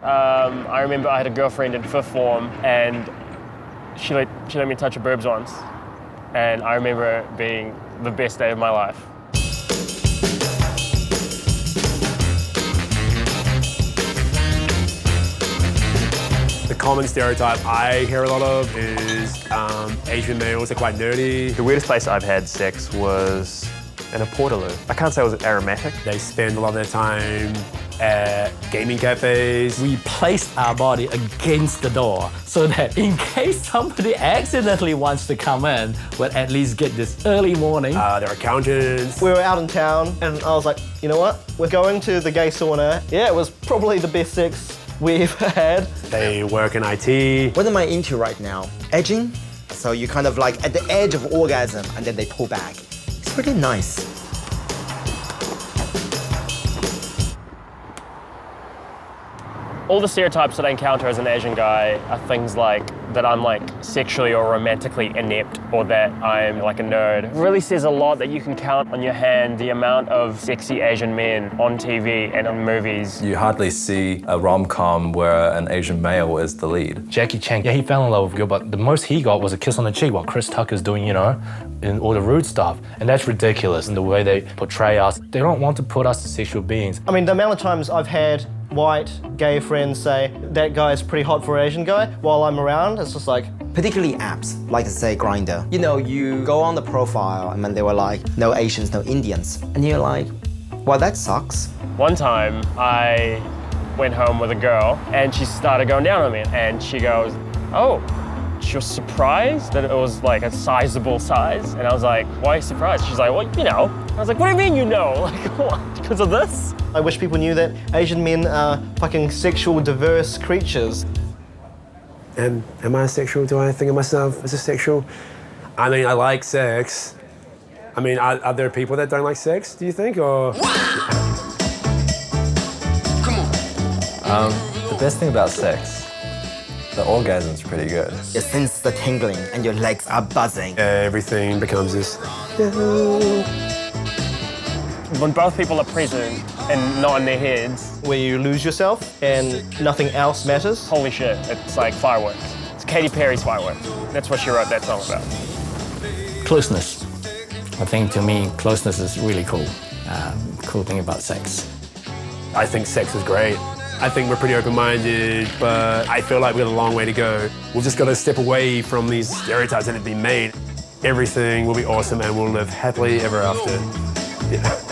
I remember I had a girlfriend in 5th form and she let me touch her boobs once. And I remember it being the best day of my life. The common stereotype I hear a lot of is Asian males are quite nerdy. The weirdest place I've had sex was in a portaloo. I can't say it was aromatic. They spend a lot of their time at gaming cafes. We placed our body against the door so that in case somebody accidentally wants to come in, we'll at least get this early warning. They're accountants. We were out in town and I was like, you know what? We're going to the gay sauna. Yeah, it was probably the best sex we've had. They work in IT. What am I into right now? Edging. So you kind of like at the edge of orgasm and then they pull back. It's pretty nice. All the stereotypes that I encounter as an Asian guy are things like that I'm like sexually or romantically inept or that I'm like a nerd. It really says a lot that you can count on your hand the amount of sexy Asian men on TV and in movies. You hardly see a rom-com where an Asian male is the lead. Jackie Chan, yeah, he fell in love with girl, but the most he got was a kiss on the cheek while Chris Tucker's doing, you know, in all the rude stuff. And that's ridiculous in the way they portray us. They don't want to put us as sexual beings. I mean, the amount of times I've had white gay friends say, that guy's pretty hot for an Asian guy, while I'm around, it's just like... Particularly apps, like say Grindr. You know, you go on the profile and then they were like, no Asians, no Indians. And you're like, well, that sucks. One time, I went home with a girl and she started going down on me and she goes, oh, she was surprised that it was like a sizable size. And I was like, why are you surprised? She's like, well, you know. I was like, what do you mean you know? Like, what, because of this? I wish people knew that Asian men are fucking sexual, diverse creatures. Am I asexual? Do I think of myself as asexual? I mean, I like sex. I mean, are there people that don't like sex, do you think, or? The best thing about sex, the orgasm's pretty good. You sense the tingling and your legs are buzzing. Everything becomes this. When both people are present and not in their heads. Where you lose yourself and nothing else matters. Holy shit, it's like fireworks. It's Katy Perry's Fireworks. That's what she wrote that song about. Closeness. I think to me, closeness is really cool. Cool thing about sex. I think sex is great. I think we're pretty open-minded, but I feel like we have a long way to go. We've just got to step away from these stereotypes that have been made. Everything will be awesome and we'll live happily ever after. Yeah.